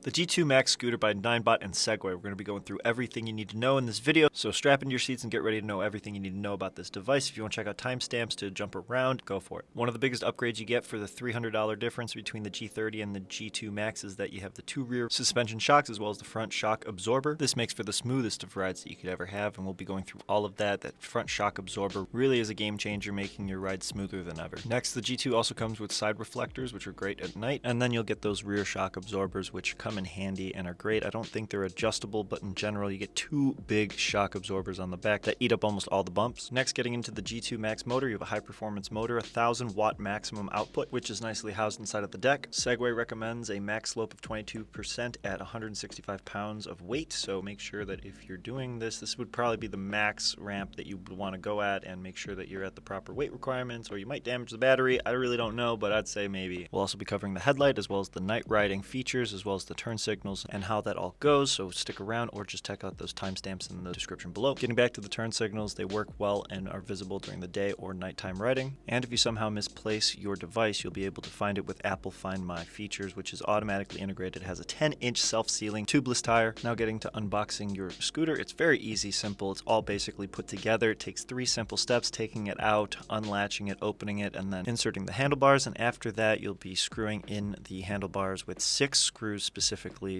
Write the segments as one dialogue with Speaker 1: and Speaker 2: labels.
Speaker 1: The G2 Max scooter by Ninebot and Segway. We're going to be going through everything you need to know in this video, so strap into your seats and get ready to know everything you need to know about this device. If you want to check out timestamps to jump around, go for it. One of the biggest upgrades you get for the $300 difference between the G30 and the G2 Max is that you have the two rear suspension shocks as well as the front shock absorber. This makes for the smoothest of rides that you could ever have, and we'll be going through all of that. That front shock absorber really is a game changer, making your ride smoother than ever. Next, the G2 also comes with side reflectors, which are great at night, and then you'll get those rear shock absorbers, which come in handy and are great. I don't think they're adjustable, but in general, you get two big shock absorbers on the back that eat up almost all the bumps. Next, getting into the G2 Max motor, you have a high performance motor, 1,000-watt maximum output, which is nicely housed inside of the deck. Segway recommends a max slope of 22% at 165 pounds of weight, so make sure that if you're doing this would probably be the max ramp that you would want to go at, and make sure that you're at the proper weight requirements, or you might damage the battery. I really don't know, but I'd say maybe. We'll also be covering the headlight as well as the night riding features, as well as the turn signals and how that all goes, so stick around or just check out those timestamps in the description below. Getting back to the turn signals, they work well and are visible during the day or nighttime riding. And if you somehow misplace your device, you'll be able to find it with Apple Find My features, which is automatically integrated. It has a 10-inch self-sealing tubeless tire. Now getting to unboxing your scooter, it's very easy, simple. It's all basically put together. It takes 3 simple steps: taking it out, unlatching it, opening it, and then inserting the handlebars. And after that, you'll be screwing in the handlebars with 6 screws specifically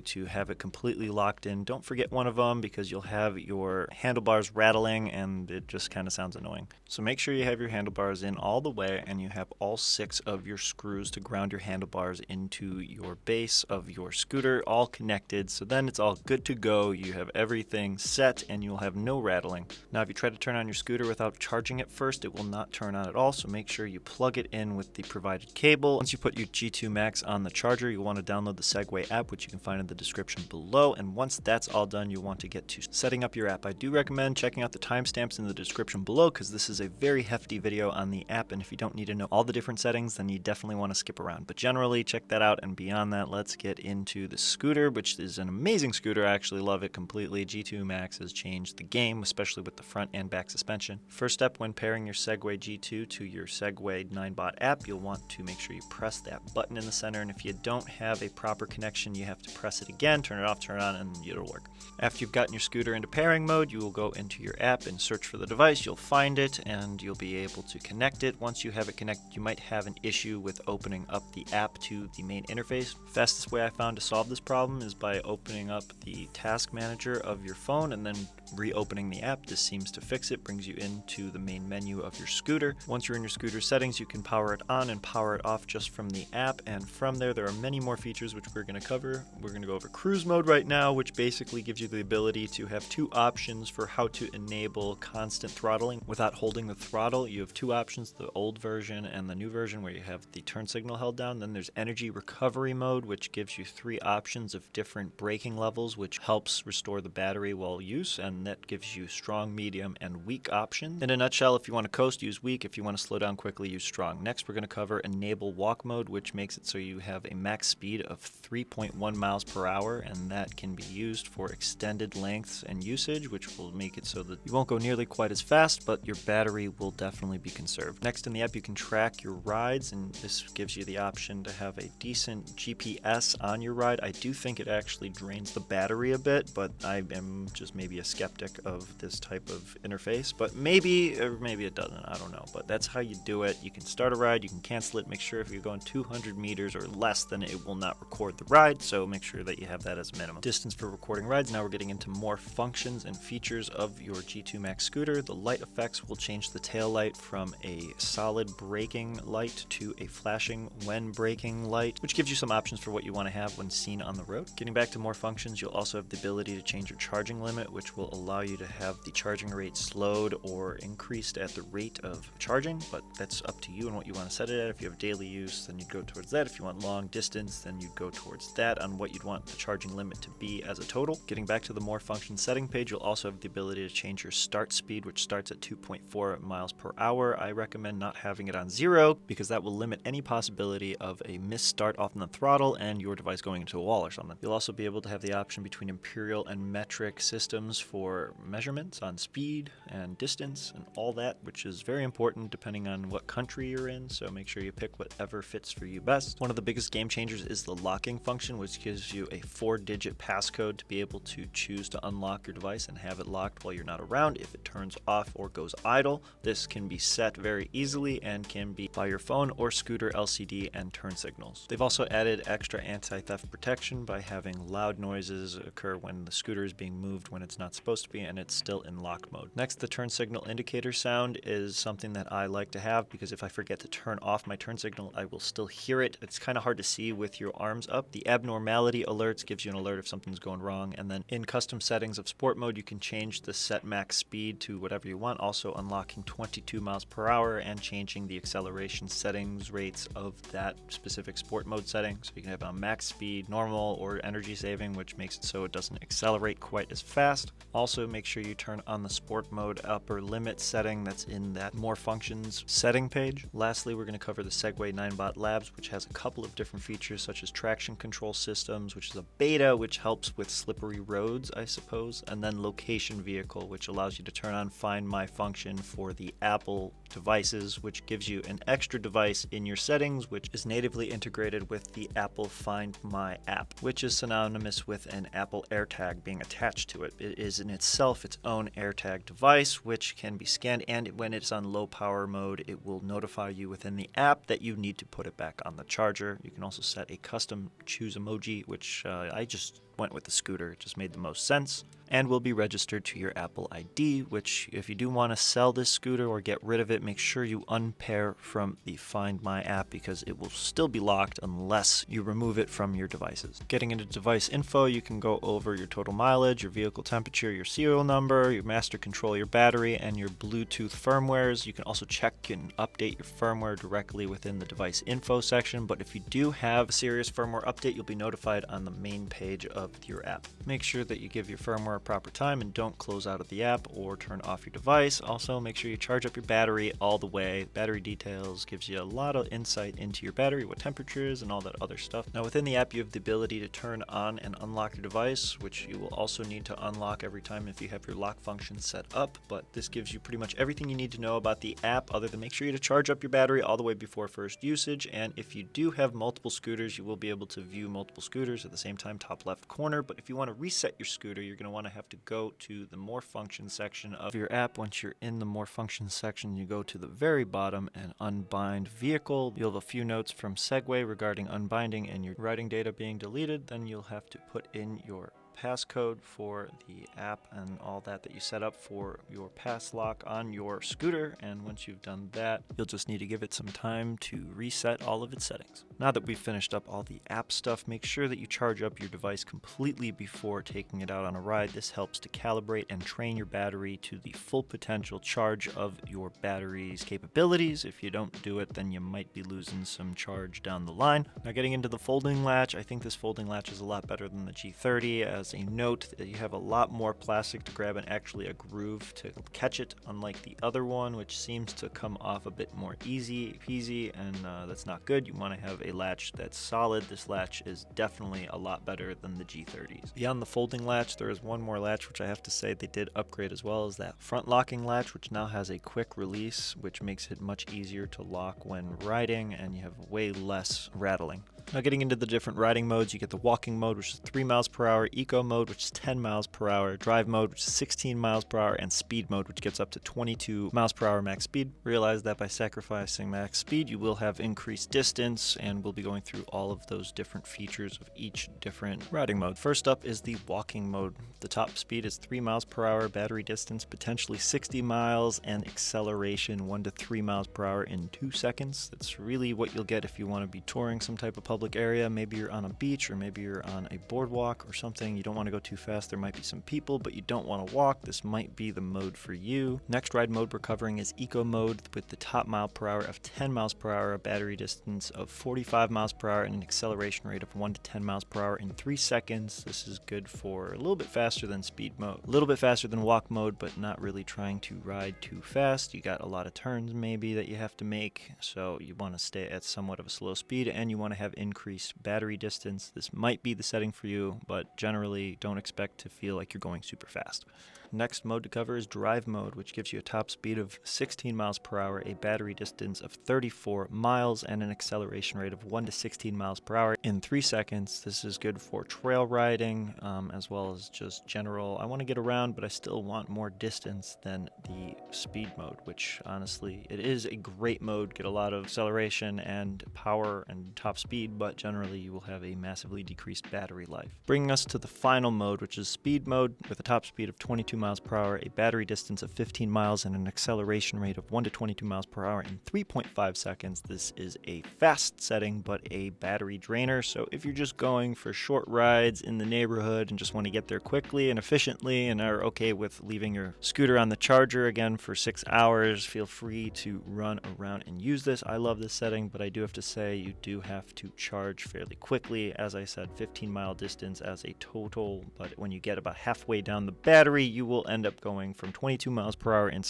Speaker 1: to have it completely locked in. Don't forget one of them, because you'll have your handlebars rattling and it just kind of sounds annoying. So make sure you have your handlebars in all the way and you have all 6 of your screws to ground your handlebars into your base of your scooter, all connected. So then it's all good to go. You have everything set and you'll have no rattling. Now if you try to turn on your scooter without charging it first, it will not turn on at all. So make sure you plug it in with the provided cable. Once you put your G2 Max on the charger, you'll want to download the Segway app, which you can find in the description below. And once that's all done, you want to get to setting up your app. I do recommend checking out the timestamps in the description below, because this is a very hefty video on the app, and if you don't need to know all the different settings, then you definitely want to skip around. But generally, check that out, and beyond that, let's get into the scooter, which is an amazing scooter. I actually love it completely. G2 Max has changed the game, especially with the front and back suspension. First step, when pairing your Segway G2 to your Segway Ninebot app, you'll want to make sure you press that button in the center, and if you don't have a proper connection, you have to press it again, turn it off, turn it on, and it'll work. After you've gotten your scooter into pairing mode, you will go into your app and search for the device. You'll find it and you'll be able to connect it. Once you have it connected, you might have an issue with opening up the app to the main interface. Fastest way I found to solve this problem is by opening up the task manager of your phone and then reopening the app. This seems to fix it, brings you into the main menu of your scooter. Once you're in your scooter settings, you can power it on and power it off just from the app, and from there are many more features which we're going to cover. We're going to go over cruise mode right now, which basically gives you the ability to have 2 options for how to enable constant throttling without holding the throttle. You have 2 options, the old version and the new version, where you have the turn signal held down. Then there's energy recovery mode, which gives you 3 options of different braking levels, which helps restore the battery while use, and that gives you strong, medium, and weak options. In a nutshell, if you want to coast, use weak. If you want to slow down quickly, use strong. Next, we're going to cover enable walk mode, which makes it so you have a max speed of 3.1 miles per hour, and that can be used for extended lengths and usage, which will make it so that you won't go nearly quite as fast, but your battery will definitely be conserved. Next, in the app, you can track your rides, and this gives you the option to have a decent GPS on your ride. I do think it actually drains the battery a bit, but I am just maybe a skeptic of this type of interface, but maybe, or maybe it doesn't, I don't know. But that's how you do it. You can start a ride, you can cancel it. Make sure if you're going 200 meters or less, then it will not record the ride, so make sure that you have that as minimum. Distance for recording rides. Now we're getting into more functions and features of your G2 Max scooter. The light effects will change the tail light from a solid braking light to a flashing when braking light, which gives you some options for what you want to have when seen on the road. Getting back to more functions, you'll also have the ability to change your charging limit, which will allow you to have the charging rate slowed or increased at the rate of charging, but that's up to you and what you want to set it at. If you have daily use, then you'd go towards that. If you want long distance, then you'd go towards that on what you'd want the charging limit to be as a total. Getting back to the more function setting page, you'll also have the ability to change your start speed, which starts at 2.4 miles per hour. I recommend not having it on 0, because that will limit any possibility of a missed start off on the throttle and your device going into a wall or something. You'll also be able to have the option between Imperial and metric systems for measurements on speed and distance and all that, which is very important depending on what country you're in, so make sure you pick whatever fits for you best. One of the biggest game changers is the locking function, which which gives you a 4-digit passcode to be able to choose to unlock your device and have it locked while you're not around if it turns off or goes idle. This can be set very easily and can be by your phone or scooter LCD and turn signals. They've also added extra anti-theft protection by having loud noises occur when the scooter is being moved when it's not supposed to be and it's still in lock mode. Next, the turn signal indicator sound is something that I like to have because if I forget to turn off my turn signal, I will still hear it. It's kind of hard to see with your arms up. The abnormality alerts gives you an alert if something's going wrong, and then in custom settings of sport mode, you can change the set max speed to whatever you want, also unlocking 22 miles per hour and changing the acceleration settings rates of that specific sport mode setting. So you can have a max speed, normal, or energy saving, which makes it so it doesn't accelerate quite as fast. Also, make sure you turn on the sport mode upper limit setting that's in that more functions setting page. Lastly, we're going to cover the Segway Ninebot Labs, which has a couple of different features such as traction control systems, which is a beta which helps with slippery roads, I suppose, and then location vehicle, which allows you to turn on Find My function for the Apple devices, which gives you an extra device in your settings, which is natively integrated with the Apple Find My app, which is synonymous with an Apple AirTag being attached to it. It is in itself its own AirTag device, which can be scanned, and when it's on low power mode, it will notify you within the app that you need to put it back on the charger. You can also set a custom choose emoji, which I just went with the scooter. It just made the most sense, and will be registered to your Apple ID, which if you do want to sell this scooter or get rid of it, make sure you unpair from the Find My app because it will still be locked unless you remove it from your devices. Getting into device info, you can go over your total mileage, your vehicle temperature, your serial number, your master control, your battery, and your Bluetooth firmwares. You can also check and update your firmware directly within the device info section, but if you do have a serious firmware update, you'll be notified on the main page of your app. Make sure that you give your firmware a proper time and don't close out of the app or turn off your device. Also, make sure you charge up your battery all the way. Battery details gives you a lot of insight into your battery, what temperature is, and all that other stuff. Now, within the app, you have the ability to turn on and unlock your device, which you will also need to unlock every time if you have your lock function set up, but this gives you pretty much everything you need to know about the app other than make sure you to charge up your battery all the way before first usage. And if you do have multiple scooters, you will be able to view multiple scooters at the same time, top left corner. But if you want to reset your scooter, you're going to want to have to go to the more functions section of your app. Once you're in the more functions section, you go to the very bottom and unbind vehicle. You'll have a few notes from Segway regarding unbinding and your routing data being deleted. Then you'll have to put in your passcode for the app and all that you set up for your pass lock on your scooter, and once you've done that, you'll just need to give it some time to reset all of its settings. Now that we've finished up all the app stuff, make sure that you charge up your device completely before taking it out on a ride. This helps to calibrate and train your battery to the full potential charge of your battery's capabilities. If you don't do it, then you might be losing some charge down the line. Now, getting into the folding latch, I think this folding latch is a lot better than the G30. As a note, that you have a lot more plastic to grab and actually a groove to catch it, unlike the other one, which seems to come off a bit more easy peasy, and that's not good. You want to have a latch that's solid. This latch is definitely a lot better than the G30s. Beyond the folding latch, there is one more latch which I have to say they did upgrade as well, as that front locking latch, which now has a quick release, which makes it much easier to lock when riding, and you have way less rattling. Now, getting into the different riding modes, you get the walking mode, which is 3 miles per hour, eco mode, which is 10 miles per hour, drive mode, which is 16 miles per hour, and speed mode, which gets up to 22 miles per hour max speed. Realize that by sacrificing max speed, you will have increased distance, and we'll be going through all of those different features of each different riding mode. First up is the walking mode. The top speed is 3 miles per hour, battery distance potentially 60 miles, and acceleration 1 to 3 miles per hour in 2 seconds. That's really what you'll get if you want to be touring some type of public area. Maybe you're on a beach, or maybe you're on a boardwalk or something. You don't want to go too fast. There might be some people, but you don't want to walk. This might be the mode for you. Next ride mode we're covering is eco mode, with the top mile per hour of 10 miles per hour, a battery distance of 45 miles per hour, and an acceleration rate of 1 to 10 miles per hour in 3 seconds. This is good for a little bit faster than speed mode, a little bit faster than walk mode, but not really trying to ride too fast. You got a lot of turns maybe that you have to make, so you want to stay at somewhat of a slow speed, and you want to have increased battery distance. This might be the setting for you, but generally don't expect to feel like you're going super fast. Next mode to cover is drive mode, which gives you a top speed of 16 miles per hour, a battery distance of 34 miles, and an acceleration rate of 1 to 16 miles per hour in 3 seconds. This is good for trail riding, as well as just general, I want to get around, but I still want more distance than the speed mode, which honestly, it is a great mode. Get a lot of acceleration and power and top speed, but generally you will have a massively decreased battery life. Bringing us to the final mode, which is speed mode, with a top speed of 22 miles per hour, a battery distance of 15 miles, and an acceleration rate of 1 to 22 miles per hour in 3.5 seconds. This is a fast setting, but a battery drainer. So if you're just going for short rides in the neighborhood and just want to get there quickly and efficiently and are okay with leaving your scooter on the charger again for 6 hours, feel free to run around and use this. I love this setting, but I do have to say you do have to charge fairly quickly. As I said, 15-mile distance as a total, but when you get about halfway down the battery, you will end up going from 22 miles per hour in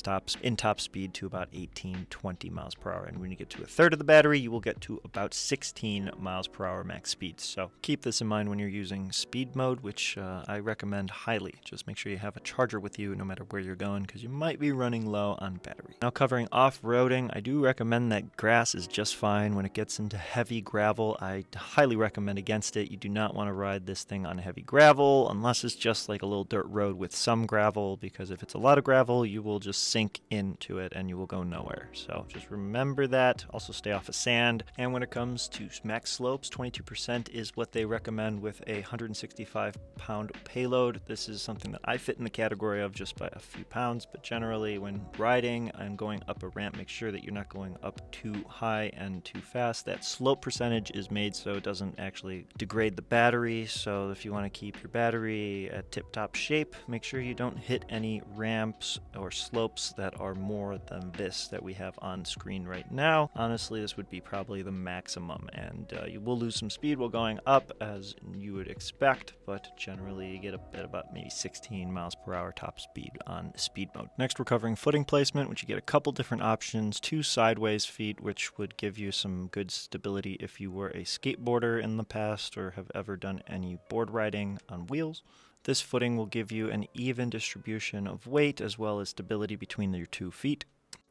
Speaker 1: top speed to about 18-20 miles per hour. And when you get to a third of the battery, you will get to about 16 miles per hour max speed. So keep this in mind when you're using speed mode, which I recommend highly. Just make sure you have a charger with you no matter where you're going, because you might be running low on battery. Now covering off-roading, I do recommend that grass is just fine. When it gets into heavy gravel, I highly recommend against it. You do not want to ride this thing on heavy gravel unless it's just like a little dirt road with some gravel, because if it's a lot of gravel, you will just sink into it and you will go nowhere. So just remember that. Also stay off of sand. And when it comes to max slopes, 22% is what they recommend with a 165-pound payload. This is something that I fit in the category of just by a few pounds, but generally when riding and going up a ramp, make sure that you're not going up too high and too fast. That slope percentage is made so it doesn't actually degrade the battery. So if you want to keep your battery at tip-top shape, make sure you don't hit any ramps or slopes that are more than this that we have on screen right now. Honestly, this would be probably the maximum, and you will lose some speed while going up, as you would expect, but generally you get at about maybe 16 miles per hour top speed on speed mode. Next, we're covering footing placement, which you get a couple different options. 2 sideways feet, which would give you some good stability if you were a skateboarder in the past or have ever done any board riding on wheels. This footing will give you an even distribution of weight as well as stability between your 2 feet.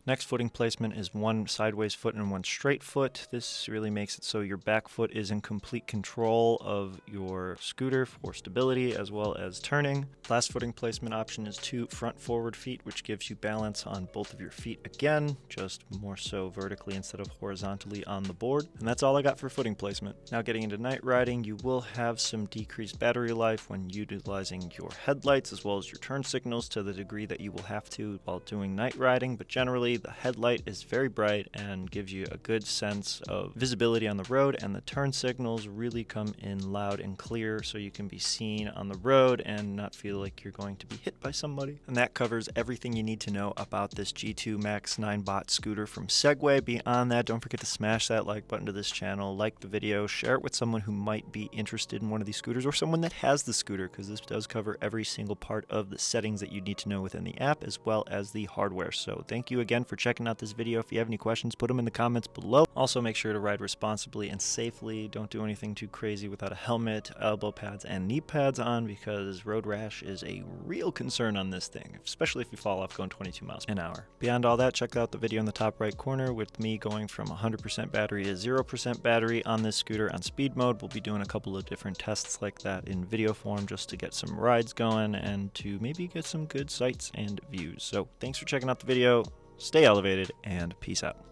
Speaker 1: Next footing placement is 1 sideways foot and 1 straight foot. This really makes it so your back foot is in complete control of your scooter for stability as well as turning. Last footing placement option is 2 front forward feet, which gives you balance on both of your feet again, just more so vertically instead of horizontally on the board. And that's all I got for footing placement. Now getting into night riding, you will have some decreased battery life when utilizing your headlights as well as your turn signals to the degree that you will have to while doing night riding, but generally the headlight is very bright and gives you a good sense of visibility on the road, and the turn signals really come in loud and clear so you can be seen on the road and not feel like you're going to be hit by somebody. And that covers everything you need to know about this G2 Max Ninebot scooter from Segway. Beyond that, don't forget to smash that like button to this channel, like the video, share it with someone who might be interested in one of these scooters or someone that has the scooter, because this does cover every single part of the settings that you need to know within the app as well as the hardware. So thank you again for checking out this video. If you have any questions, put them in the comments below. Also, make sure to ride responsibly and safely. Don't do anything too crazy without a helmet, elbow pads, and knee pads on, because road rash is a real concern on this thing, especially if you fall off going 22 miles an hour. Beyond all that, check out the video in the top right corner with me going from 100% battery to 0% battery on this scooter on speed mode. We'll be doing a couple of different tests like that in video form just to get some rides going and to maybe get some good sights and views. So thanks for checking out the video. Stay elevated, and peace out.